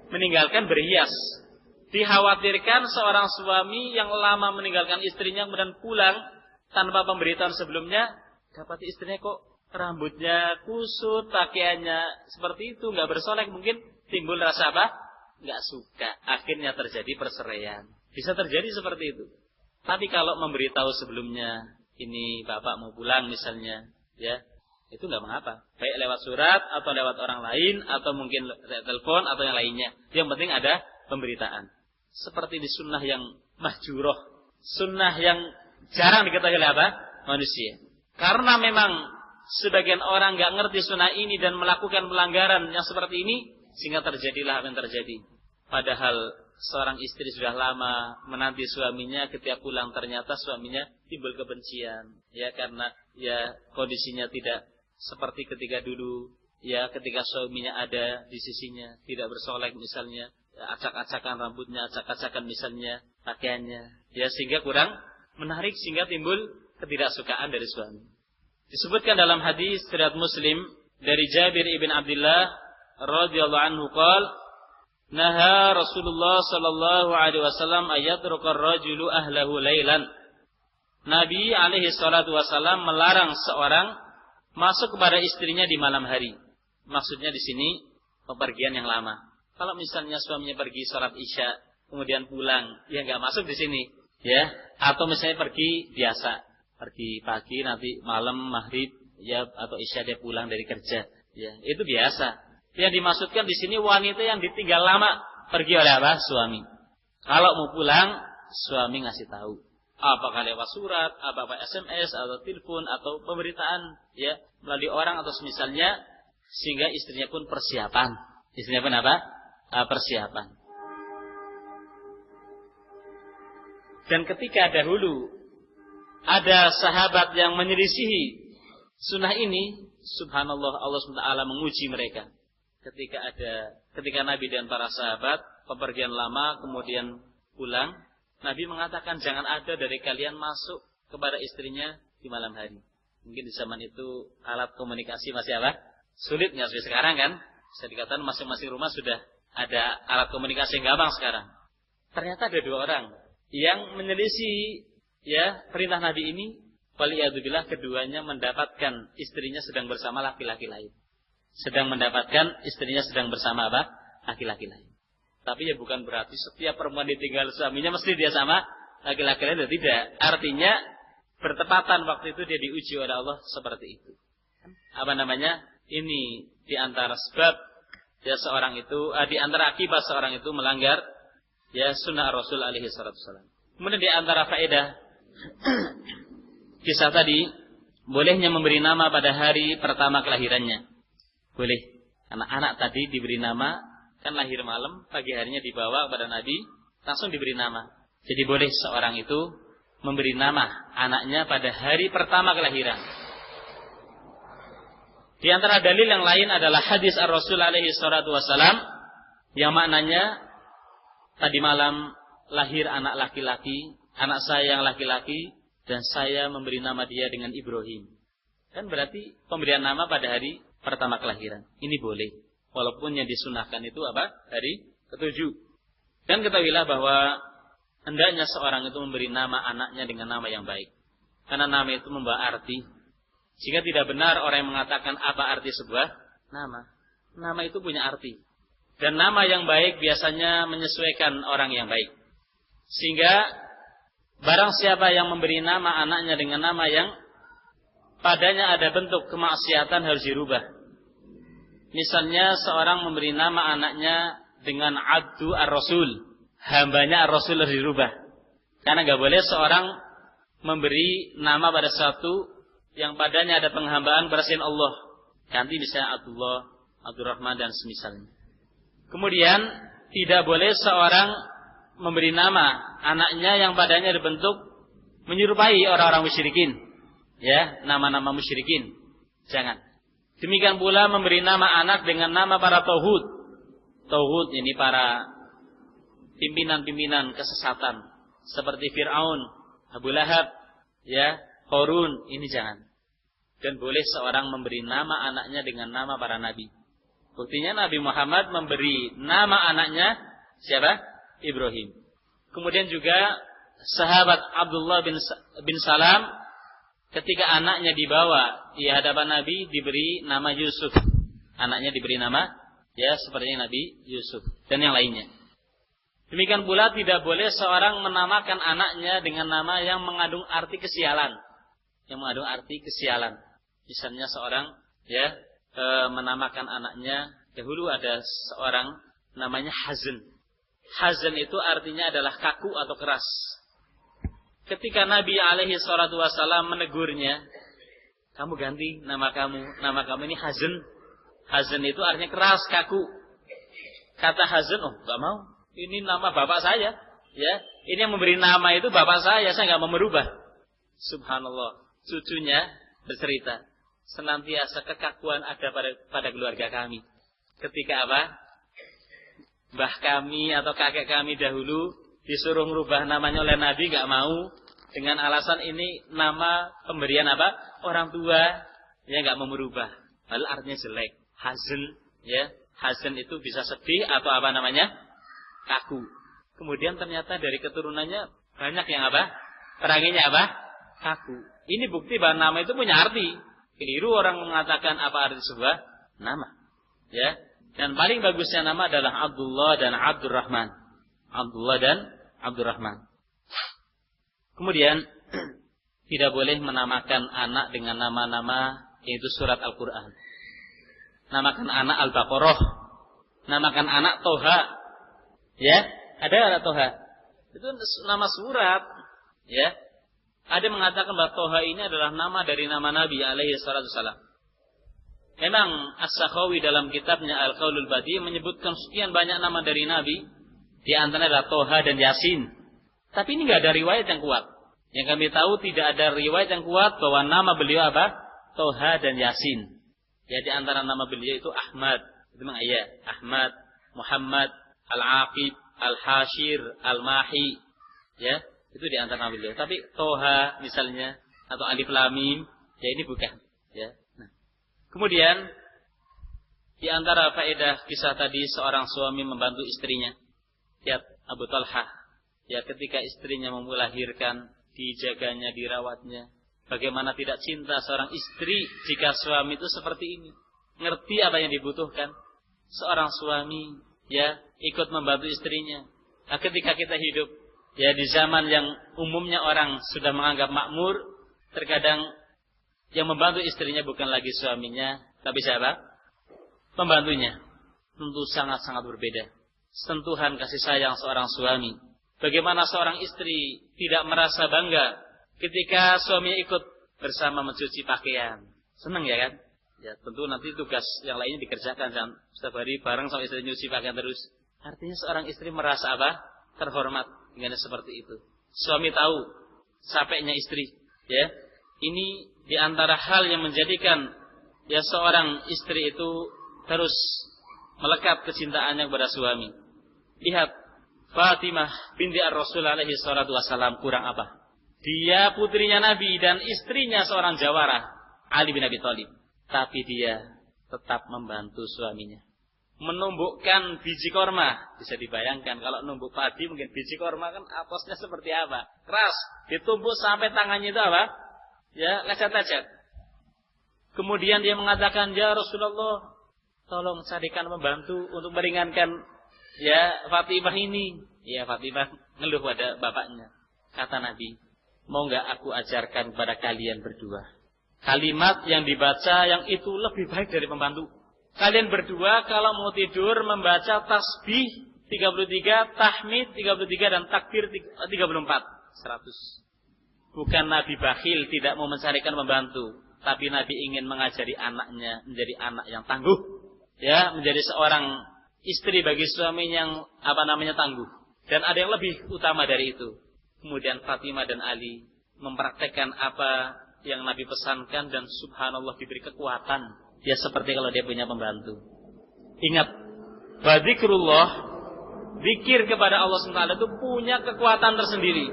meninggalkan berhias. Dikhawatirkan seorang suami yang lama meninggalkan istrinya kemudian pulang tanpa pemberitahuan sebelumnya, dapat istrinya kok rambutnya kusut, pakaiannya seperti itu, nggak bersolek, mungkin timbul rasa apa? Nggak suka. Akhirnya terjadi perceraian. Bisa terjadi seperti itu. Tapi kalau memberitahu sebelumnya, ini bapak mau pulang misalnya, ya, itu nggak mengapa. Baik lewat surat atau lewat orang lain atau mungkin telepon atau yang lainnya. Yang penting ada pemberitaan. Seperti di sunnah yang mahjuroh, sunnah yang jarang diketahui oleh apa? Manusia. Karena memang sebagian orang nggak ngerti sunnah ini dan melakukan pelanggaran yang seperti ini, sehingga terjadilah apa yang terjadi. Padahal seorang istri sudah lama menanti suaminya, ketika pulang ternyata suaminya timbul kebencian, ya, karena ya kondisinya tidak seperti ketika dulu, ya, ketika suaminya ada di sisinya, tidak bersolek misalnya, ya, acak-acakan rambutnya, acak-acakan misalnya pakaiannya, ya, sehingga kurang menarik, sehingga timbul ketidaksukaan dari suami. Disebutkan dalam hadis riwayat Muslim dari Jabir ibn Abdullah radhiyallahu anhu qala, naha Rasulullah sallallahu alaihi wasallam ayatruka ar-rajulu ahlahu lailan. Nabi alaihi salatu wasallam melarang seorang masuk kepada istrinya di malam hari. Maksudnya di sini pepergian yang lama. Kalau misalnya suaminya pergi salat Isya kemudian pulang, ya enggak masuk di sini, ya. Atau misalnya pergi biasa, pergi pagi nanti malam maghrib, ya, atau Isya dia pulang dari kerja, ya. Itu biasa. Yang dimaksudkan di sini wanita yang ditinggal lama pergi oleh apa? Suami. Kalau mau pulang, suami ngasih tahu. Apakah lewat surat, apakah SMS atau telepon atau pemberitaan, ya, melalui orang atau semisalnya, sehingga istrinya pun persiapan. Istrinya pun apa? Persiapan. Dan ketika dahulu ada sahabat yang menyelisihi sunnah ini, subhanallah, Allah SWT menguji mereka. Ketika Nabi dan para sahabat pepergian lama kemudian pulang, Nabi mengatakan jangan ada dari kalian masuk kepada istrinya di malam hari. Mungkin di zaman itu alat komunikasi masih apa? Sulit, nggak seperti sekarang kan? Bisa dikatakan masing-masing rumah sudah ada alat komunikasi yang gampang sekarang. Ternyata ada dua orang yang menyelisih, ya, perintah Nabi ini. Waliyadzubillah, keduanya mendapatkan istrinya sedang bersama laki-laki lain. Sedang mendapatkan istrinya sedang bersama apa? Laki-laki lain. Tapi ya bukan berarti setiap perempuan ditinggal suaminya mesti dia sama laki-laki lain. Tidak. Artinya bertepatan waktu itu dia diuji oleh Allah seperti itu. Apa namanya? Ini diantara sebab ya seorang itu, diantara akibat seorang itu melanggar ya sunnah Rasul alaihi wasallam. Kemudian diantara faedah kisah tadi, bolehnya memberi nama pada hari pertama kelahirannya. Boleh. Karena anak tadi diberi nama, kan lahir malam, pagi harinya dibawa kepada Nabi, langsung diberi nama. Jadi boleh seorang itu memberi nama anaknya pada hari pertama kelahiran. Di antara dalil yang lain adalah hadis Ar-Rasul alaihi salatu wasalam yang maknanya tadi malam lahir anak laki-laki, anak saya yang laki-laki, dan saya memberi nama dia dengan Ibrahim. Kan berarti pemberian nama pada hari pertama kelahiran. Ini boleh. Walaupun yang disunahkan itu apa? Hari ke-7. Dan ketahuilah bahwa hendaknya seorang itu memberi nama anaknya dengan nama yang baik. Karena nama itu membawa arti. Jika tidak benar orang yang mengatakan apa arti sebuah nama. Nama itu punya arti. Dan nama yang baik biasanya menyesuaikan orang yang baik. Sehingga barang siapa yang memberi nama anaknya dengan nama yang padanya ada bentuk kemaksiatan harus dirubah. Misalnya seorang memberi nama anaknya dengan Abdu Ar-Rasul, hambanya Ar-Rasul harus dirubah. Karena nggak boleh seorang memberi nama pada sesuatu yang padanya ada penghambaan pada selain Allah. Ganti misalnya Abdullah, Abdurrahman dan semisalnya. Kemudian tidak boleh seorang memberi nama anaknya yang padanya ada bentuk menyerupai orang-orang musyrikin. Ya, nama-nama musyrikin. Jangan. Demikian pula memberi nama anak dengan nama para tauhid. Tauhid ini para pimpinan-pimpinan kesesatan seperti Fir'aun, Abu Lahab, ya, Qarun, ini jangan. Dan boleh seorang memberi nama anaknya dengan nama para nabi. Buktinya Nabi Muhammad memberi nama anaknya siapa? Ibrahim. Kemudian juga sahabat Abdullah bin Salam ketika anaknya dibawa di hadapan Nabi diberi nama Yusuf. Anaknya diberi nama seperti Nabi Yusuf dan yang lainnya. Demikian pula tidak boleh seorang menamakan anaknya dengan nama yang mengandung arti kesialan. Yang mengandung arti kesialan. Misalnya seorang menamakan anaknya, dahulu ada seorang namanya Hazan. Hazan itu artinya adalah kaku atau keras. Ketika Nabi alaihi salatu wasallam menegurnya, kamu ganti nama kamu ini Hazan. Hazan itu artinya keras, kaku. Kata Hazan, enggak mau. Ini nama bapak saya, Ini yang memberi nama itu bapak saya enggak mau merubah. Subhanallah. Cucunya bercerita, senantiasa kekakuan ada pada keluarga kami. Ketika mbah kami atau kakek kami dahulu disuruh merubah namanya oleh Nabi, enggak mau. Dengan alasan ini nama pemberian orang tua, enggak mau merubah. Padahal artinya jelek. Hazan, Hazan itu bisa sedih atau kaku. Kemudian ternyata dari keturunannya banyak yang peranginya kaku. Ini bukti bahwa nama itu punya arti. Keliru orang mengatakan apa arti sebuah nama. Dan paling bagusnya nama adalah Abdullah dan Abdurrahman. Abdullah dan Abdurrahman. Kemudian tidak boleh menamakan anak dengan nama-nama yaitu surat Al-Quran. Namakan anak Al-Baqarah. Namakan anak Toha. Ada anak Toha. Itu nama surat. Ada mengatakan bahwa Toha ini adalah nama dari nama Nabi alaihi salatu wasallam. Memang As-Sakhawi dalam kitabnya Al-Qaulul Badi menyebutkan sekian banyak nama dari Nabi. Di antaranya adalah Toha dan Yasin. Tapi ini enggak ada riwayat yang kuat. Yang kami tahu tidak ada riwayat yang kuat bahwa nama beliau Toha dan Yasin. Di antara nama beliau itu Ahmad. Itu memang Ahmad, Muhammad, Al-Aqib, Al-Hashir, Al-Mahi. Itu di antara nama beliau. Tapi Toha misalnya atau Alif Lam Mim, ini bukan. Nah. Kemudian di antara faedah kisah tadi seorang suami membantu istrinya. Lihat Abu Talhah. Ketika istrinya mau melahirkan, dijaganya, dirawatnya. Bagaimana tidak cinta seorang istri jika suami itu seperti ini. Ngerti apa yang dibutuhkan. Seorang suami ikut membantu istrinya. Nah, ketika kita hidup di zaman yang umumnya orang sudah menganggap makmur, terkadang yang membantu istrinya bukan lagi suaminya, tapi siapa? Pembantunya. Tentu sangat-sangat berbeda. Sentuhan kasih sayang seorang suami. Bagaimana seorang istri tidak merasa bangga ketika suaminya ikut bersama mencuci pakaian. Senang kan? Tentu nanti tugas yang lainnya dikerjakan. Setiap hari bareng sama istri nyuci pakaian terus. Artinya seorang istri merasa terhormat dengan seperti itu. Suami tahu capeknya istri. Ini di antara hal yang menjadikan seorang istri itu terus melekat kecintaannya kepada suami. Lihat Fatimah binti Ar-Rasul alaihi salatu wasallam kurang apa? Dia putrinya Nabi dan istrinya seorang jawara, Ali bin Abi Thalib. Tapi dia tetap membantu suaminya. Menumbukkan biji korma. Bisa dibayangkan kalau numbuk padi mungkin biji korma kan atasnya seperti apa? Keras. Ditumbuk sampai tangannya itu lecet-lecet. Kemudian dia mengatakan, ya Rasulullah, tolong carikan pembantu untuk meringankan Fatimah ini. Fatimah ngeluh pada bapaknya. Kata Nabi, mau enggak aku ajarkan kepada kalian berdua kalimat yang dibaca yang itu lebih baik dari pembantu. Kalian berdua kalau mau tidur membaca tasbih 33, tahmid 33 dan takbir 34. 100. Bukan Nabi bakhil tidak mau mencarikan pembantu, tapi Nabi ingin mengajari anaknya menjadi anak yang tangguh. Menjadi seorang istri bagi suami yang tangguh. Dan ada yang lebih utama dari itu. Kemudian Fatimah dan Ali mempraktekkan apa yang Nabi pesankan dan subhanallah diberi kekuatan. Dia seperti kalau dia punya pembantu. Ingat, zikrullah, zikir kepada Allah SWT itu punya kekuatan tersendiri.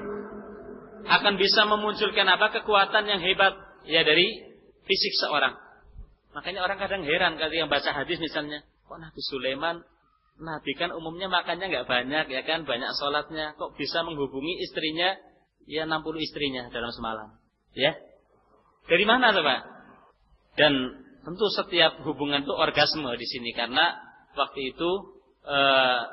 Akan bisa memunculkan kekuatan yang hebat dari fisik seorang. Makanya orang kadang heran ketika yang baca hadis misalnya, Kok Nabi Sulaiman, Nabi kan umumnya makannya nggak banyak ya kan, banyak sholatnya, kok bisa menghubungi istrinya, ya 60 istrinya dalam semalam. Ya, dari mana tuh Pak? Dan tentu setiap hubungan itu orgasme di sini, karena waktu itu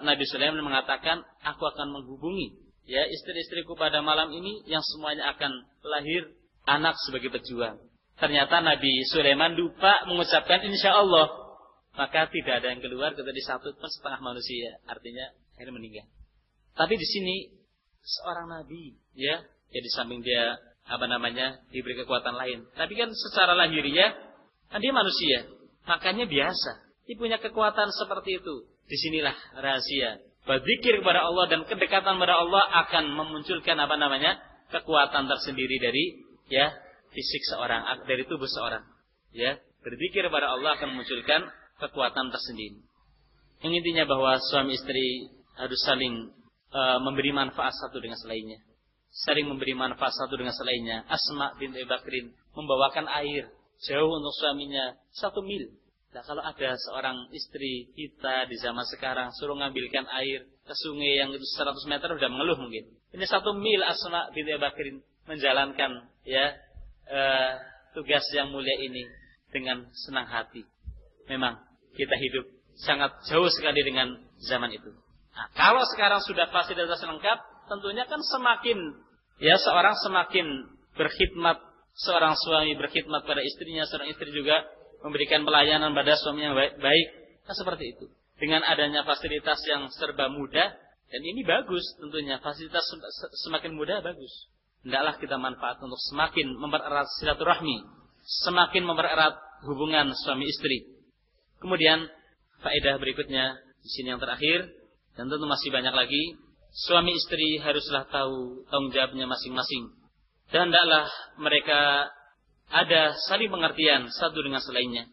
Nabi Sulaiman mengatakan, aku akan menghubungi ya istri-istriku pada malam ini yang semuanya akan lahir anak sebagai pejuang. Ternyata Nabi Sulaiman lupa mengucapkan insya Allah, maka tidak ada yang keluar kecuali satu pun setengah manusia, artinya akhirnya meninggal. Tapi di sini seorang nabi ya di samping dia diberi kekuatan lain, tapi kan secara lahiriah kan dia manusia, makanya biasa dia punya kekuatan seperti itu. Disinilah rahasia berzikir kepada Allah dan kedekatan kepada Allah akan memunculkan kekuatan tersendiri dari fisik seorang, dari tubuh seorang. Ya, berzikir kepada Allah akan memunculkan kekuatan tersendiri. Yang intinya bahwa suami istri harus saling memberi manfaat satu dengan selainnya. Saling memberi manfaat satu dengan selainnya. Asma binti Bakrin membawakan air jauh untuk suaminya 1 mil. Nah, kalau ada seorang istri kita di zaman sekarang suruh ngambilkan air ke sungai yang itu 100 meter sudah mengeluh mungkin. Ini 1 mil Asma binti Bakrin menjalankan tugas yang mulia ini dengan senang hati. Memang kita hidup sangat jauh sekali dengan zaman itu. Nah, kalau sekarang sudah fasilitas lengkap, tentunya kan seorang semakin berkhidmat, seorang suami berkhidmat pada istrinya, seorang istri juga memberikan pelayanan pada suami yang baik. Nah, seperti itu. Dengan adanya fasilitas yang serba mudah, dan ini bagus tentunya, fasilitas semakin mudah bagus. Hendaklah kita manfaat untuk semakin mempererat silaturahmi, semakin mempererat hubungan suami istri. Kemudian faedah berikutnya di sini yang terakhir, dan tentu masih banyak lagi, suami istri haruslah tahu tanggung jawabnya masing-masing, dan hendaklah mereka ada saling pengertian satu dengan selainnya.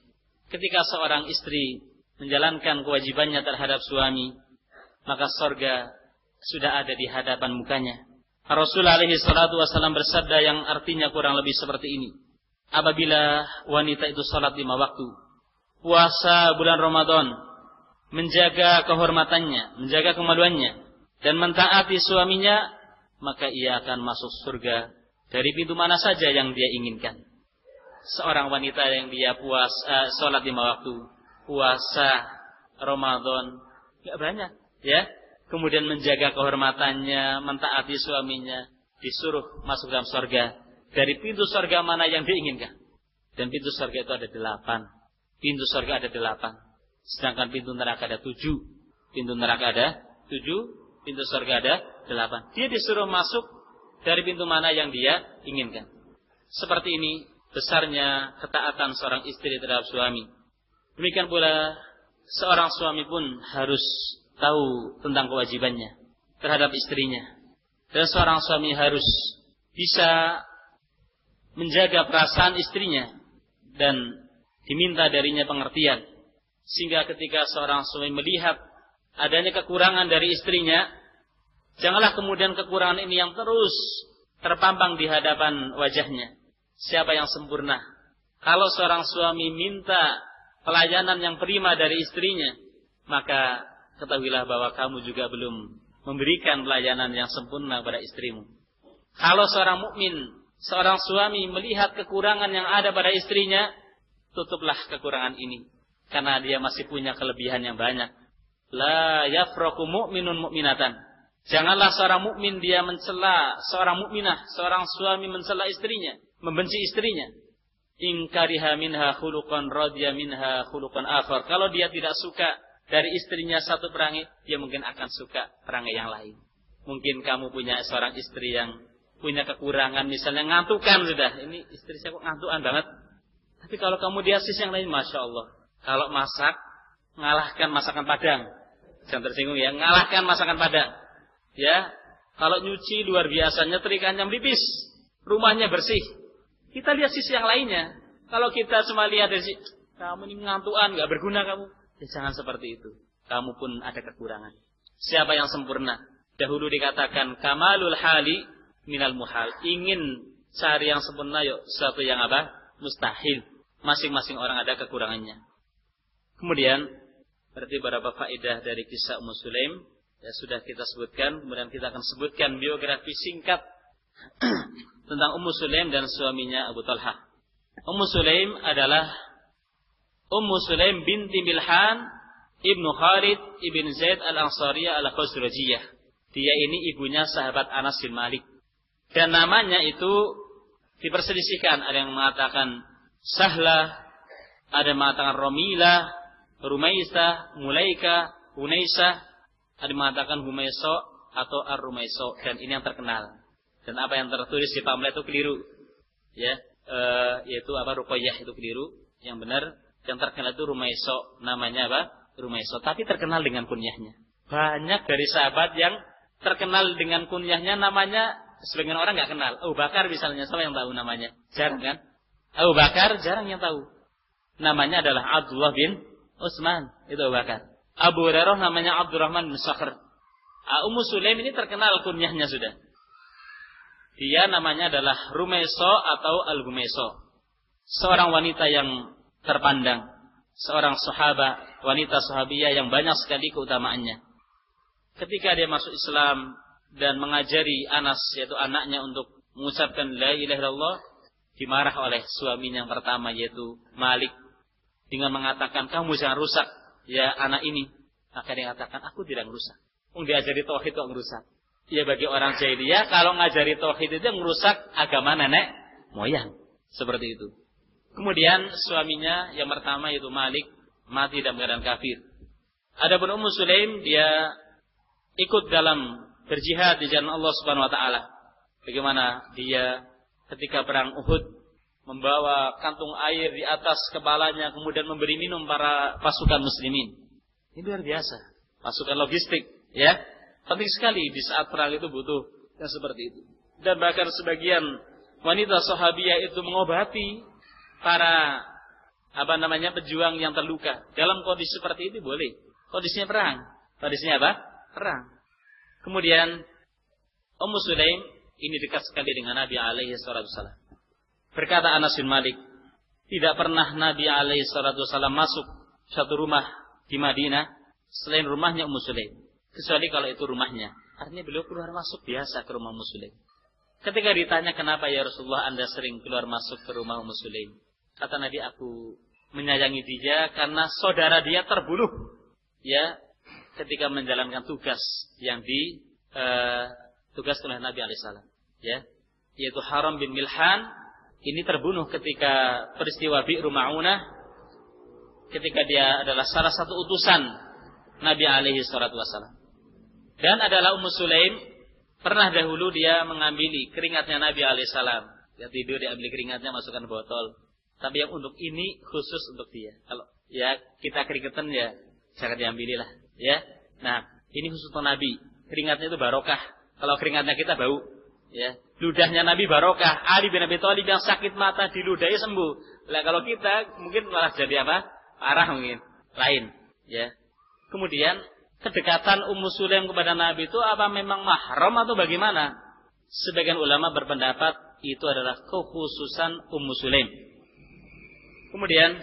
Ketika seorang istri menjalankan kewajibannya terhadap suami, maka surga sudah ada di hadapan mukanya. Rasulullah alaihi salatu wasallam bersabda yang artinya kurang lebih seperti ini. Apabila wanita itu salat 5 waktu, puasa bulan Ramadan, menjaga kehormatannya, menjaga kemaluannya, dan mentaati suaminya, maka ia akan masuk surga dari pintu mana saja yang dia inginkan. Seorang wanita yang dia salat 5 waktu, puasa Ramadan, enggak banyak, ya. Kemudian menjaga kehormatannya, mentaati suaminya, disuruh masuk dalam surga dari pintu surga mana yang diinginkan. Dan pintu surga itu ada 8. Pintu surga ada 8. Sedangkan pintu neraka ada 7. Pintu neraka ada 7, pintu surga ada 8. Dia disuruh masuk dari pintu mana yang dia inginkan. Seperti ini besarnya ketaatan seorang istri terhadap suami. Demikian pula seorang suami pun harus tahu tentang kewajibannya terhadap istrinya. Dan seorang suami harus bisa menjaga perasaan istrinya dan diminta darinya pengertian. Sehingga ketika seorang suami melihat adanya kekurangan dari istrinya, janganlah kemudian kekurangan ini yang terus terpampang di hadapan wajahnya. Siapa yang sempurna? Kalau seorang suami minta pelayanan yang prima dari istrinya, maka ketahuilah bahwa kamu juga belum memberikan pelayanan yang sempurna pada istrimu. Kalau seorang mukmin, seorang suami melihat kekurangan yang ada pada istrinya, tutuplah kekurangan ini, karena dia masih punya kelebihan yang banyak. La yafraku mu'minun mu'minatan. Janganlah seorang mukmin dia mencela seorang mukminah, seorang suami mencela istrinya, membenci istrinya. In kariha minha khuluqan radiya minha khuluqan akhar. Kalau dia tidak suka dari istrinya satu perangai, dia mungkin akan suka perangai yang lain. Mungkin kamu punya seorang istri yang punya kekurangan, misalnya ngantukan sudah. Ini istri saya kok ngantukan banget. Tapi kalau kamu di sisi yang lain, Masya Allah. Kalau masak, ngalahkan masakan Padang. Jangan tersinggung ya, ngalahkan masakan Padang. Ya, kalau nyuci luar biasa, nyetrikanya melipis, rumahnya bersih. Kita lihat sisi yang lainnya. Kalau kita cuma lihat dari sisi, kamu ini ngantukan, gak berguna kamu. Ya, jangan seperti itu. Kamu pun ada kekurangan. Siapa yang sempurna? Dahulu dikatakan kamalul hali minal muhal. Ingin cari yang sempurna, yuk sesuatu yang apa? Mustahil. Masing-masing orang ada kekurangannya. Kemudian Berarti beberapa faedah dari kisah Ummu Sulaim ya sudah kita sebutkan. Kemudian kita akan sebutkan biografi singkat tentang Ummu Sulaim dan suaminya Abu Talhah. Ummu Sulaim adalah Ummu Sulaim binti Milhan ibnu Khalid ibn Zaid al-Ansariyah al-Khazrajiyah. Dia ini ibunya sahabat Anas bin Malik. Dan namanya itu diperselisihkan. Ada yang mengatakan Sahlah, ada yang mengatakan Romilah, Rumaisah, Mulaika, Hunaisah, ada yang mengatakan Humaiso atau Ar-Rumaiso. Dan ini yang terkenal. Dan apa yang tertulis di pamflet itu keliru. Ya, yaitu apa? Ruqayyah itu keliru. Yang benar yang terkenal itu Rumaiso. Namanya apa? Rumaiso. Tapi terkenal dengan kunyahnya. Banyak dari sahabat yang terkenal dengan kunyahnya, namanya sebagian orang nggak kenal. Abu Bakar misalnya, siapa yang tahu namanya? Jarang kan? Abu Bakar jarang yang tahu. Namanya adalah Abdullah bin Utsman, itu Abu Bakar. Abu Hurairah namanya Abdurrahman bin Sakhr. Ummu Sulaim ini terkenal kunyahnya sudah. Dia namanya adalah Rumaiso atau Al-Gumaiso. Seorang wanita yang terpandang, seorang sahabat, wanita sahabiyah yang banyak sekali keutamaannya. Ketika dia masuk Islam dan mengajari Anas, yaitu anaknya, untuk mengucapkan la ilaha illallah, dimarah oleh suaminya yang pertama, yaitu Malik, dengan mengatakan, kamu jangan rusak ya anak ini. Maka dia katakan, aku tidak merusak. Diajari tauhid kok merusak. Ya bagi orang jahiliyah, kalau ngajari tauhid itu merusak agama nenek moyang. Seperti itu. Kemudian suaminya yang pertama, yaitu Malik, mati dalam keadaan kafir. Adapun Ummu Sulaim, dia ikut dalam berjihad di jalan Allah Subhanahu wa taala. Bagaimana dia ketika perang Uhud membawa kantung air di atas kepalanya, kemudian memberi minum para pasukan muslimin. Ini luar biasa. Pasukan logistik, ya. Penting sekali di saat perang itu butuh yang seperti itu. Dan bahkan sebagian wanita sahabiyah itu mengobati para pejuang yang terluka. Dalam kondisi seperti itu boleh. Kondisinya perang. Kondisinya apa? Perang. Kemudian Ummu Sulaim ini dekat sekali dengan Nabi alaihi salatu wasallam. Berkata Anas bin Malik, tidak pernah Nabi alaihi salatu wasallam masuk satu rumah di Madinah selain rumahnya Ummu Sulaim, kecuali kalau itu rumahnya. Artinya beliau keluar masuk biasa ke rumah Ummu Sulaim. Ketika ditanya, kenapa ya Rasulullah Anda sering keluar masuk ke rumah Ummu Sulaim? Kata Nabi, aku menyayangi dia karena saudara dia terbunuh, ya, ketika menjalankan tugas yang tugas oleh Nabi alaihissalam, ya, yaitu Haram bin Milhan. Ini terbunuh ketika peristiwa Bi'ru Ma'unah, ketika dia adalah salah satu utusan Nabi alaihi salatu wasallam. Dan adalah Ummu Sulaim, pernah dahulu dia mengambil keringatnya Nabi alaihissalam. Dia tidur, dia ambil keringatnya, masukkan botol. Tapi yang untuk ini khusus untuk dia. Kalau ya kita keringetan ya jangan diambililah, ya. Nah, ini khusus untuk Nabi. Keringatnya itu barokah. Kalau keringatnya kita bau, ya. Ludahnya Nabi barokah. Ali bin Abi Thalib yang sakit mata diludahi sembuh. Lah kalau kita mungkin malah jadi apa? Parah mungkin. Lain, ya. Kemudian kedekatan Ummu Sulaim kepada Nabi itu apa memang mahram atau bagaimana? Sebagian ulama berpendapat itu adalah kekhususan Ummu Sulaim. Kemudian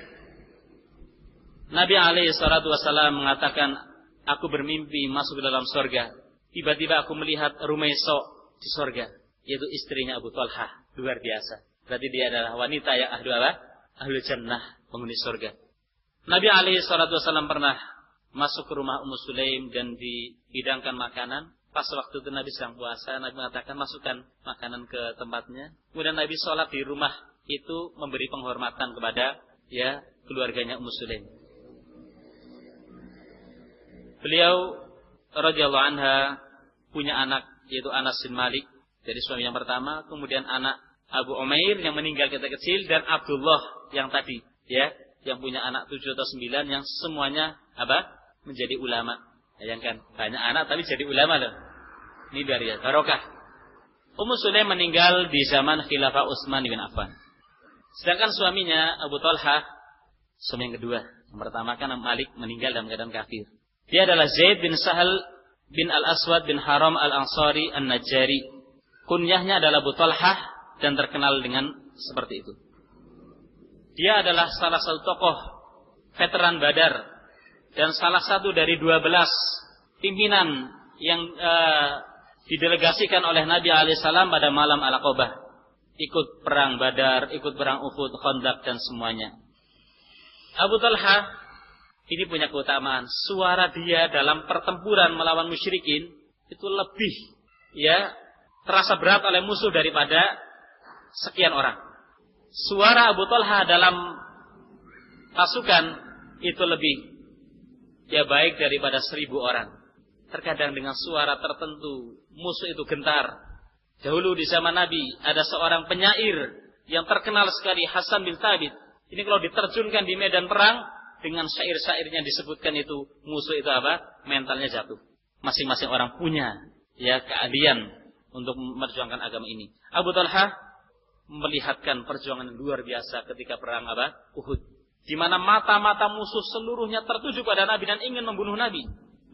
Nabi alaihi salatu wasallam mengatakan, aku bermimpi masuk ke dalam surga. Tiba-tiba aku melihat Rumaiso di surga, yaitu istrinya Abu Talhah. Luar biasa. Berarti dia adalah wanita yang ahlu jannah, penghuni surga. Nabi alaihi salatu wasallam pernah masuk ke rumah Ummu Sulaim dan dihidangkan makanan. Pas waktu itu Nabi sedang puasa, Nabi mengatakan masukkan makanan ke tempatnya. Kemudian Nabi sholat di rumah itu memberi penghormatan kepada ya keluarganya Ummu Sulaim. Beliau radhiyallahu anha punya anak, yaitu Anas bin Malik dari suami yang pertama, kemudian anak Abu Umair yang meninggal ketika kecil, dan Abdullah yang tadi, ya, yang punya anak 7 atau 9 yang semuanya menjadi ulama. Bayangkan, banyak anak tapi jadi ulama loh. Ini dari barokah. Ummu Sulaim meninggal di zaman Khilafah Utsman bin Affan. Sedangkan suaminya Abu Talhah, suami yang kedua. Yang pertama kan Malik meninggal dalam keadaan kafir. Dia adalah Zaid bin Sahal bin Al-Aswad bin Haram Al-Ansari An-Najjari. Kunyahnya adalah Abu Talhah dan terkenal dengan seperti itu. Dia adalah salah satu tokoh veteran Badar dan salah satu dari 12 pimpinan yang didelegasikan oleh Nabi alaihissalam pada malam Al-Aqabah, ikut perang Badar, ikut perang Uhud, Khandaq dan semuanya. Abu Talha ini punya keutamaan, suara dia dalam pertempuran melawan musyrikin itu lebih terasa berat oleh musuh daripada sekian orang. Suara Abu Talha dalam pasukan itu lebih baik daripada 1000 orang. Terkadang dengan suara tertentu musuh itu gentar. Dahulu di zaman Nabi ada seorang penyair yang terkenal sekali, Hasan bin Thabit. Ini kalau diterjunkan di medan perang dengan syair-syairnya disebutkan itu musuh itu mentalnya jatuh. Masing-masing orang punya keahlian untuk memperjuangkan agama ini. Abu Talha melihatkan perjuangan yang luar biasa ketika perang Uhud, di mana mata-mata musuh seluruhnya tertuju pada Nabi dan ingin membunuh Nabi.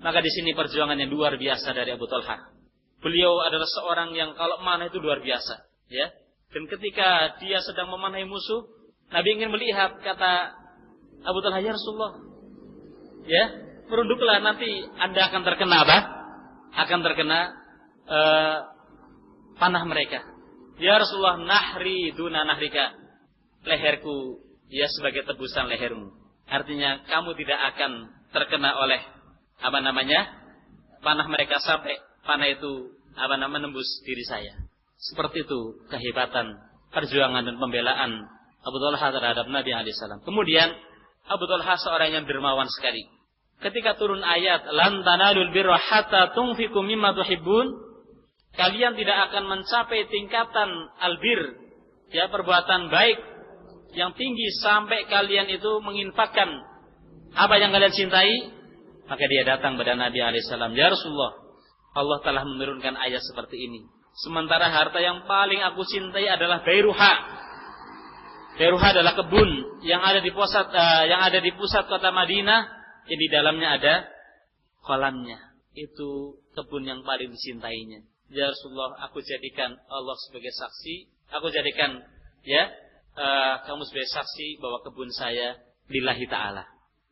Maka di sini perjuangan yang luar biasa dari Abu Talha. Beliau adalah seorang yang kalau mana itu luar biasa, Dan ketika dia sedang memanai musuh, Nabi ingin melihat, kata Abu Talha, ya Rasulullah, merunduklah, nanti Anda akan terkena akan terkena panah mereka. Ya Rasulullah, nahri duna nahrika, leherku sebagai tebusan lehermu. Artinya kamu tidak akan terkena oleh panah mereka sampai panah itu menembus diri saya. Seperti itu kehebatan perjuangan dan pembelaan Abu Talha terhadap Nabi alaihissalam. Kemudian Abu Talha seorang yang dermawan sekali. Ketika turun ayat lan tanalul birra hatta tunfiqu mimma tuhibbun, kalian tidak akan mencapai tingkatan albir, perbuatan baik yang tinggi sampai kalian itu menginfakkan apa yang kalian cintai. Maka dia datang pada Nabi alaihissalam, ya Rasulullah, Allah telah menurunkan ayat seperti ini. Sementara harta yang paling aku cintai adalah Bairuha. Bairuha adalah kebun yang ada di pusat kota Madinah, yang di dalamnya ada kolamnya. Itu kebun yang paling dicintainya. Ya Rasulullah, aku jadikan Allah sebagai saksi. Aku jadikan kamu sebagai saksi bahwa kebun saya lillahi ta'ala.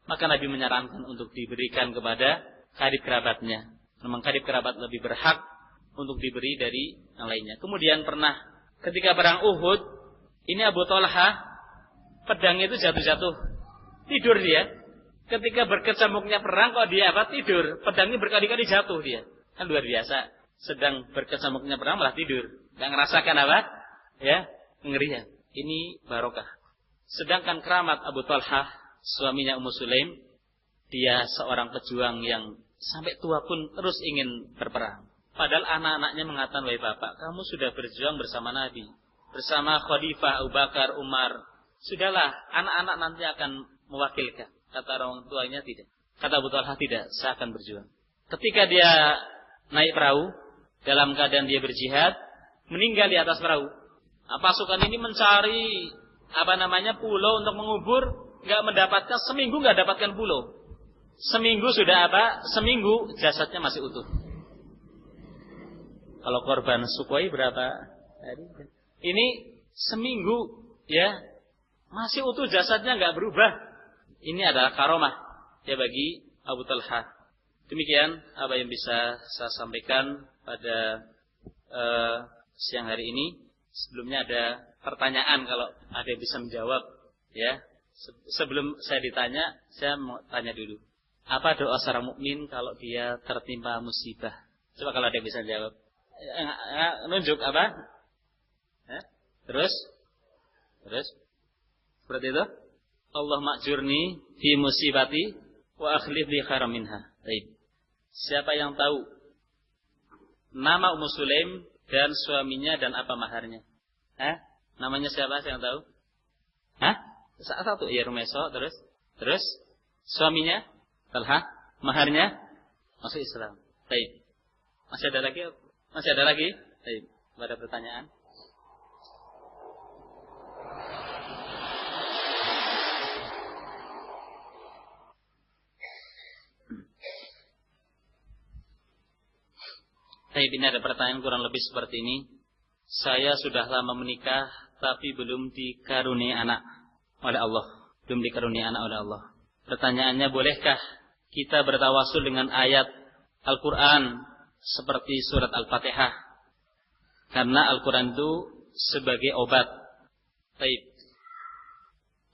Maka Nabi menyarankan untuk diberikan kepada karib kerabatnya. Memang karib kerabat lebih berhak untuk diberi dari yang lainnya. Kemudian pernah ketika perang Uhud, ini Abu Talha pedangnya itu jatuh-jatuh. Tidur dia. Ketika berkecamuknya perang kok dia tidur. Pedangnya berkali-kali jatuh dia. Kan luar biasa. Sedang berkecamuknya perang malah tidur. Gak ngerasakan ngerian. Ini barokah. Sedangkan keramat Abu Talha, suaminya Ummu Sulaim, dia seorang pejuang yang sampai tua pun terus ingin berperang. Padahal anak-anaknya mengatakan, wahai bapak, kamu sudah berjuang bersama Nabi, bersama Khalifah Abu Bakar, Umar. Sudahlah, anak-anak nanti akan mewakilkan. Kata orang tuanya tidak. Kata Abu Talha, tidak, saya akan berjuang. Ketika dia naik perahu, dalam keadaan dia berjihad, meninggal di atas perahu. Pasukan ini mencari pulau untuk mengubur, nggak mendapatkan, seminggu nggak dapatkan pulau. Seminggu sudah seminggu jasadnya masih utuh. Kalau korban Sukhoi berapa hari? Ini seminggu masih utuh jasadnya, nggak berubah. Ini adalah karomah bagi Abu Talha. Demikian apa yang bisa saya sampaikan pada siang hari ini. Sebelumnya ada pertanyaan, kalau ada yang bisa menjawab Sebelum saya ditanya, saya mau tanya dulu. Apa doa seorang mukmin kalau dia tertimpa musibah? Coba kalau ada yang bisa jawab. Nunjuk apa? Terus? Seperti itu? Allah ma'jurni fi musibati wa akhlif li khairan minha. Baik. Siapa yang tahu nama Ummu Sulaim dan suaminya dan apa maharnya? Namanya siapa yang tahu? Satu ya Rumeso, terus suaminya Talha, maharnya masuk Islam. Baik. Masih ada lagi? Baik. Ada pertanyaan? Baik, ini ada pertanyaan kurang lebih seperti ini. Saya sudah lama menikah tapi belum dikaruniai anak oleh Allah. Pertanyaannya, bolehkah kita bertawasul dengan ayat Al-Quran seperti surat Al-Fatihah, karena Al-Quran itu sebagai obat. Baik.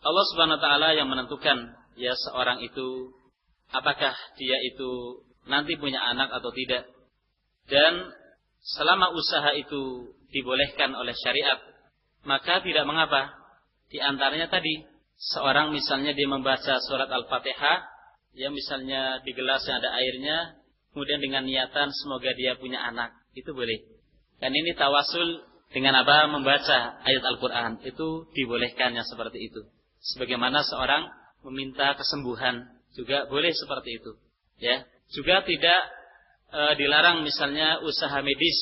Allah Subhanahu wa taala yang menentukan ya seorang itu apakah dia itu nanti punya anak atau tidak. Dan selama usaha itu dibolehkan oleh syariat, maka tidak mengapa. Di antaranya tadi, seorang misalnya dia membaca surat Al-Fatihah, ya misalnya di gelas yang ada airnya, kemudian dengan niatan semoga dia punya anak, itu boleh. Dan ini tawasul dengan apa? Membaca ayat Al-Quran, itu dibolehkan yang seperti itu. Sebagaimana seorang meminta kesembuhan, juga boleh seperti itu. Ya, juga tidak dilarang misalnya usaha medis.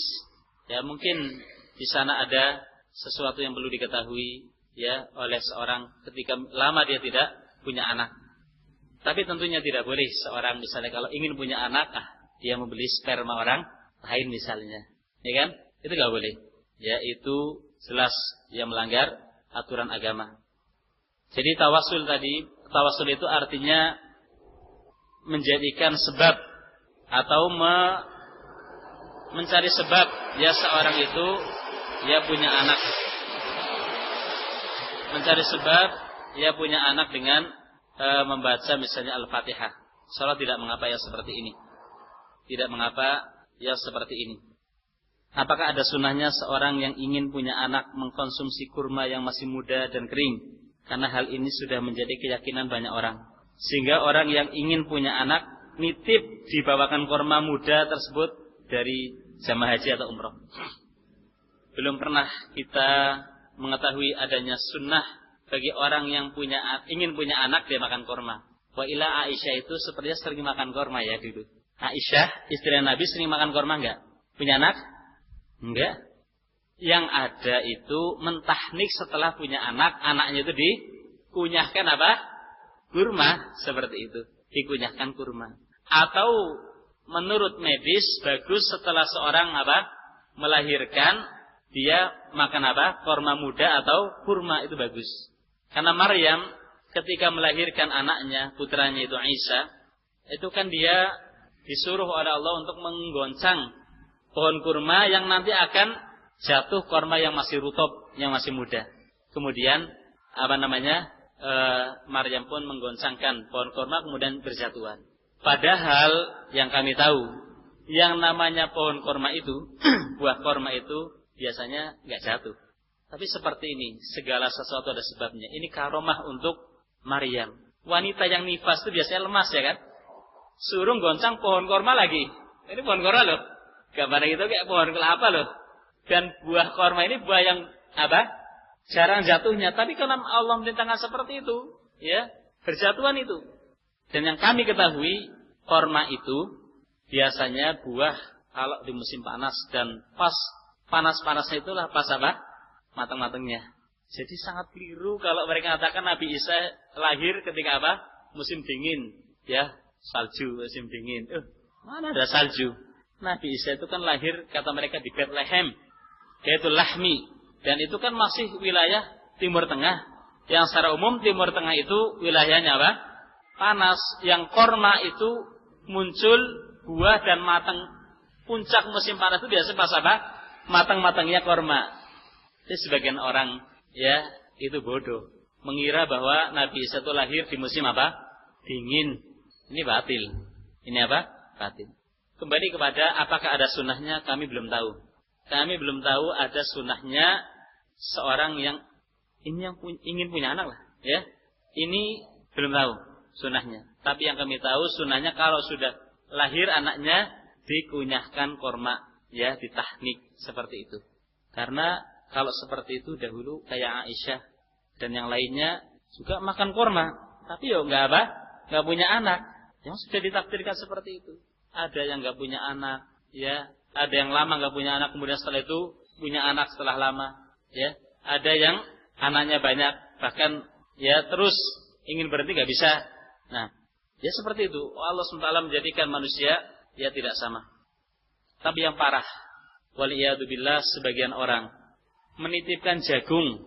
Ya, mungkin di sana ada sesuatu yang perlu diketahui ya oleh seorang ketika lama dia tidak punya anak. Tapi tentunya tidak boleh seorang misalnya kalau ingin punya anak, dia membeli sperma orang lain misalnya. Ya kan? Itu enggak boleh. Ya, itu jelas yang melanggar aturan agama. Jadi tawasul tadi, tawasul itu artinya menjadikan sebab atau mencari sebab ya seorang itu ya punya anak. Mencari sebab ya punya anak dengan membaca misalnya Al-Fatihah. Salah tidak mengapa ya seperti ini. Tidak mengapa ya seperti ini. Apakah ada sunnahnya seorang yang ingin punya anak mengkonsumsi kurma yang masih muda dan kering? Karena hal ini sudah menjadi keyakinan banyak orang. Sehingga orang yang ingin punya anak nitip dibawakan kurma muda tersebut dari jamaah haji atau umroh. Belum pernah kita mengetahui adanya sunnah bagi orang yang ingin punya anak dia makan kurma. Wa ila Aisyah itu sepertinya sering makan kurma ya dulu. Aisyah istri Nabi sering makan kurma enggak? Punya anak? Enggak. Yang ada itu mentahnik setelah punya anak, anaknya itu dikunyahkan apa? Kurma, seperti itu. Dikunyahkan kurma. Atau menurut medis bagus setelah seorang apa? Melahirkan, dia makan apa? Kurma muda atau kurma, itu bagus. Karena Maryam ketika melahirkan anaknya, putranya itu Isa, itu kan dia disuruh oleh Allah untuk menggoncang pohon kurma yang nanti akan jatuh kurma yang masih rutub, yang masih muda. Kemudian Maryam pun menggoncangkan pohon kurma kemudian berjatuhan. Padahal yang kami tahu, yang namanya pohon kurma itu, buah kurma itu biasanya nggak jatuh. Tapi seperti ini, segala sesuatu ada sebabnya. Ini karomah untuk Maryam. Wanita yang nifas itu biasanya lemas ya kan? Suruh goncang pohon kurma lagi. Ini pohon kurma loh. Gambarnya itu kayak pohon kelapa loh. Dan buah kurma ini buah yang apa? Jarang jatuhnya. Tapi karena Allah memerintahkan seperti itu, ya berjatuhan itu. Dan yang kami ketahui, kurma itu biasanya buah kalau di musim panas dan pas panas-panasnya itulah pas apa? Matang-matangnya. Jadi sangat keliru kalau mereka katakan Nabi Isa lahir ketika apa? Musim dingin, ya salju musim dingin. Mana ada salju? Nabi Isa itu kan lahir kata mereka di Bethlehem, yaitu Lahmi, dan itu kan masih wilayah Timur Tengah. Yang secara umum Timur Tengah itu wilayahnya apa? Panas. Yang korma itu muncul buah dan matang. Puncak musim panas itu biasa pas apa? Matang-matangnya korma. Jadi sebagian orang ya itu bodoh, mengira bahwa Nabi Isa itu lahir di musim apa? Dingin. Ini batil. Ini apa? Batil. Kembali kepada apakah ada sunnahnya, kami belum tahu. Kami belum tahu ada sunnahnya seorang yang ingin punya anak lah, ya. Ini belum tahu sunnahnya. Tapi yang kami tahu sunnahnya kalau sudah lahir anaknya dikunyahkan korma, ya, ditahnik seperti itu. Karena kalau seperti itu dahulu kayak Aisyah dan yang lainnya juga makan korma, tapi nggak punya anak. Yang sudah ditakdirkan seperti itu. Ada yang nggak punya anak, ya. Ada yang lama nggak punya anak, kemudian setelah itu punya anak setelah lama, ya. Ada yang anaknya banyak, bahkan ya terus ingin berhenti nggak bisa. Nah, ya seperti itu. Allah SWT menjadikan manusia ya tidak sama. Tapi yang parah, waliyadzubillah, sebagian orang menitipkan jagung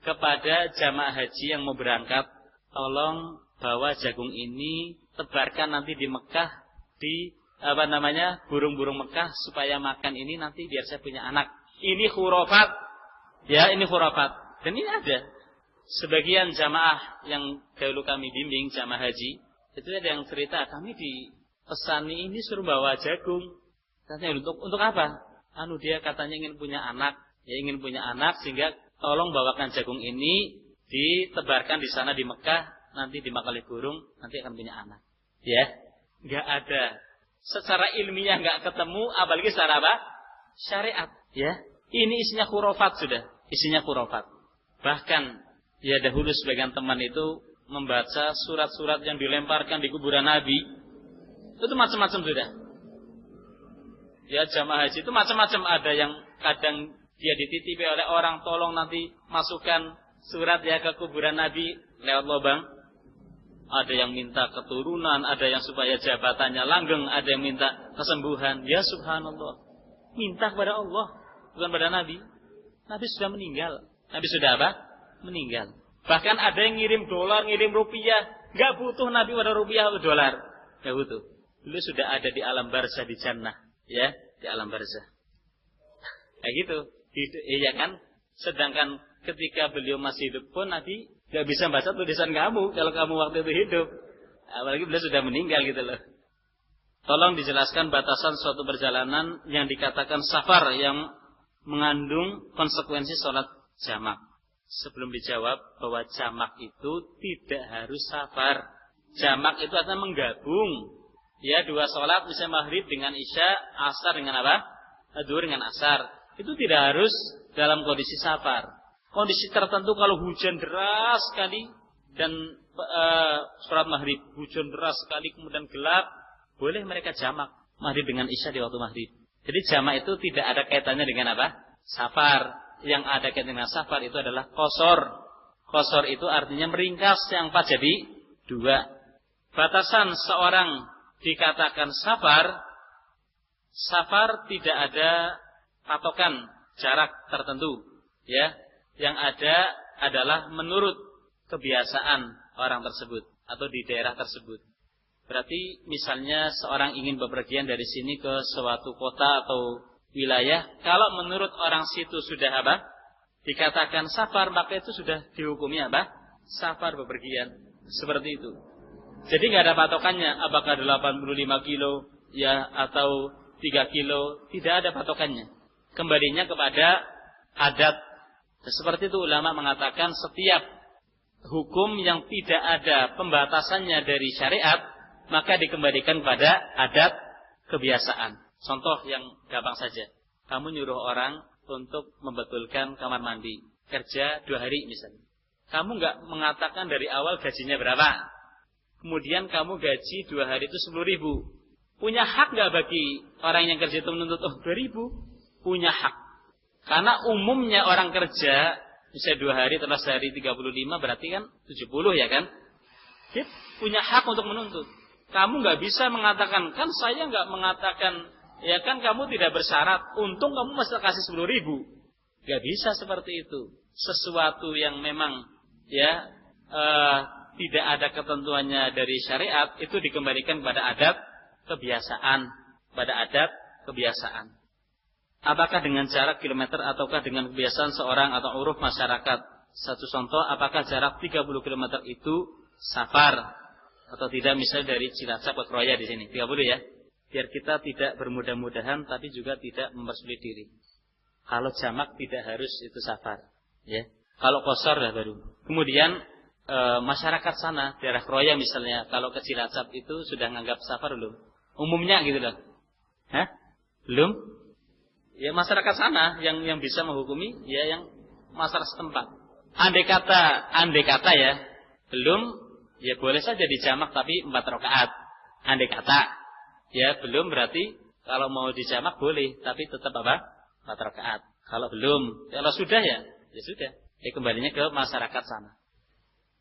kepada jamaah haji yang mau berangkat. Tolong bawa jagung ini tebarkan nanti di Mekah, di burung-burung Mekah supaya makan ini nanti biar saya punya anak. Ini khurafat. Ya, ini khurafat. Dan ini ada. Sebagian jamaah yang dahulu kami bimbing, jamaah haji, itu ada yang cerita, kami di pesani ini suruh bawa jagung. Katanya untuk apa? Dia katanya ingin punya anak. Ya, ingin punya anak sehingga tolong bawakan jagung ini ditebarkan di sana di Mekah, nanti dimakan oleh burung, nanti akan punya anak. Ya, enggak ada. Secara ilmiah enggak ketemu, apalagi secara apa? Syariat. Ya, ini isinya khurafat sudah, isinya khurafat. Bahkan ya dahulu sebagian teman itu membaca surat-surat yang dilemparkan di kuburan Nabi. Itu macam-macam sudah. Ya, jamaah haji itu macam-macam, ada yang kadang dia dititipi oleh orang, tolong nanti masukkan surat ya ke kuburan Nabi lewat lubang. Ada yang minta keturunan, ada yang supaya jabatannya langgeng, ada yang minta kesembuhan. Ya subhanallah. Minta kepada Allah, bukan pada Nabi. Nabi sudah meninggal. Nabi sudah apa? Meninggal. Bahkan ada yang ngirim dolar, ngirim rupiah. Gak butuh Nabi pada rupiah atau dolar. Gak butuh. Dulu sudah ada di alam barzah di jannah. Ya, di alam barzah. Kayak gitu. Iya kan? Sedangkan ketika beliau masih hidup pun Nabi gak bisa baca tulisan kamu kalau kamu waktu itu hidup. Apalagi beliau sudah meninggal gitu loh. Tolong dijelaskan batasan suatu perjalanan yang dikatakan safar yang mengandung konsekuensi sholat jamak. Sebelum dijawab bahwa jamak itu tidak harus safar. Jamak itu artinya menggabung. Ya, dua sholat misalnya maghrib dengan isya, asar dengan apa? Zuhur dengan asar. Itu tidak harus dalam kondisi safar. Kondisi tertentu kalau hujan deras sekali dan sholat maghrib hujan deras sekali kemudian gelap, boleh mereka jamak maghrib dengan isya di waktu maghrib. Jadi jamak itu tidak ada kaitannya dengan apa? Safar. Yang ada kaitannya dengan safar itu adalah qasar. Qasar itu artinya meringkas yang empat jadi dua. Batasan seorang dikatakan safar, safar tidak ada patokan jarak tertentu, ya. Yang ada adalah menurut kebiasaan orang tersebut atau di daerah tersebut. Berarti misalnya seorang ingin bepergian dari sini ke suatu kota atau wilayah, kalau menurut orang situ sudah apa? Dikatakan safar, maka itu sudah dihukumi apa? Safar bepergian. Seperti itu. Jadi nggak ada patokannya, apakah 85 kilo ya atau 3 kilo, tidak ada patokannya. Kembalinya kepada adat. Seperti itu ulama mengatakan setiap hukum yang tidak ada pembatasannya dari syariat, maka dikembalikan pada adat kebiasaan. Contoh yang gampang saja. Kamu nyuruh orang untuk membetulkan kamar mandi. Kerja 2 hari misalnya. Kamu nggak mengatakan dari awal gajinya berapa. Kemudian kamu gaji 2 hari itu 10.000. Punya hak nggak bagi orang yang kerja itu menuntut 2.000? Punya hak. Karena umumnya orang kerja bisa 2 hari telah sehari 35 berarti kan 70 ya kan. Dia punya hak untuk menuntut. Kamu nggak bisa mengatakan, kan saya nggak mengatakan, ya kan kamu tidak bersyarat, untung kamu mesti kasih 10.000. Nggak bisa seperti itu. Sesuatu yang memang ya tidak ada ketentuannya dari syariat itu dikembalikan pada adat kebiasaan, pada adat kebiasaan. Apakah dengan jarak kilometer ataukah dengan kebiasaan seorang atau uruf masyarakat? Satu contoh, apakah jarak 30 km itu safar atau tidak, misalnya dari Cilacap ke Kroya di sini 30 ya. Biar kita tidak bermudah-mudahan tapi juga tidak mempersulit diri. Kalau jamak tidak harus itu safar, ya. Kalau qasar dah baru. Kemudian masyarakat sana daerah Kroya misalnya, kalau ke Cilacap itu sudah menganggap safar belum? Umumnya gitu loh. Hah? Belum? Ya masyarakat sana yang bisa menghukumi, ya yang masyarakat setempat. Andai kata ya, belum, ya boleh saja dijamak tapi 4 rakaat. Andai kata, ya belum berarti kalau mau dijamak boleh, tapi tetap apa? 4 rakaat. Kalau belum, kalau sudah ya sudah. Ya kembalinya ke masyarakat sana.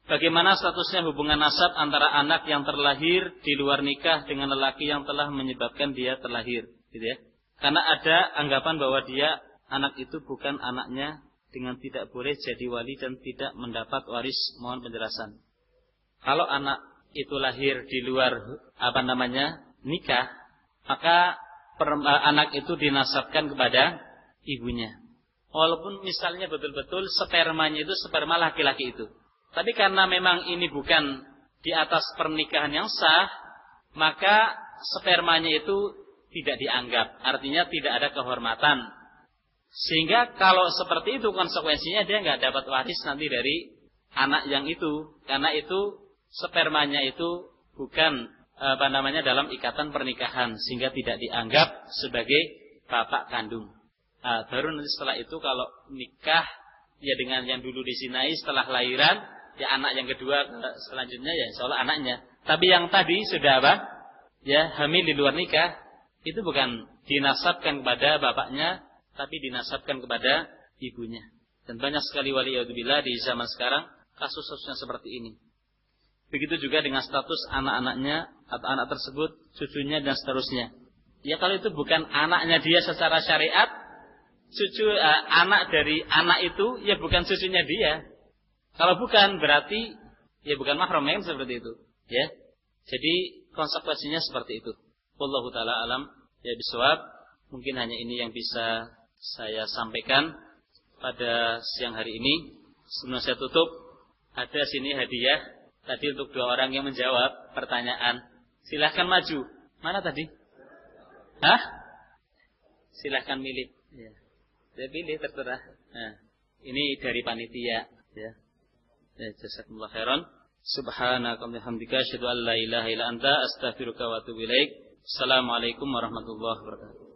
Bagaimana statusnya hubungan nasab antara anak yang terlahir di luar nikah dengan lelaki yang telah menyebabkan dia terlahir, gitu ya? Karena ada anggapan bahwa anak itu bukan anaknya dengan tidak boleh jadi wali dan tidak mendapat waris. Mohon penjelasan. Kalau anak itu lahir di luar nikah, maka anak itu dinasabkan kepada ibunya. Walaupun misalnya betul-betul spermanya itu sperma laki-laki itu. Tapi karena memang ini bukan di atas pernikahan yang sah, maka spermanya itu tidak dianggap. Artinya tidak ada kehormatan. Sehingga kalau seperti itu konsekuensinya dia nggak dapat waris nanti dari anak yang itu. Karena itu spermanya itu bukan dalam ikatan pernikahan, sehingga tidak dianggap sebagai bapak kandung. Baru nanti setelah itu kalau nikah ya dengan yang dulu disinai setelah lahiran, ya anak yang kedua selanjutnya ya insya Allah anaknya. Tapi yang tadi sudah ya hamil di luar nikah, itu bukan dinasabkan kepada bapaknya, tapi dinasabkan kepada ibunya. Dan banyak sekali waliyadzubillah di zaman sekarang kasus-kasusnya seperti ini. Begitu juga dengan status anak-anaknya atau anak tersebut, cucunya dan seterusnya. Ya kalau itu bukan anaknya dia secara syariat, anak dari anak itu ya bukan cucunya dia. Kalau bukan berarti ya bukan mahram kan seperti itu. Ya. Jadi konsekuensinya seperti itu. Wallahu taala alam ya bisawab. Mungkin hanya ini yang bisa saya sampaikan pada siang hari ini. Sebelum saya tutup, ada sini hadiah. Tadi untuk 2 orang yang menjawab pertanyaan. Silahkan maju. Mana tadi? Hah? Silahkan milih. Ya. Saya pilih terserah. Nah, ini dari panitia. Ya. Jazakumullah khairan. Subhanaka wa bihamdika asyhadu an la ilaha illa anta astaghfiruka wa atubu ilaik. Assalamualaikum warahmatullahi wabarakatuh.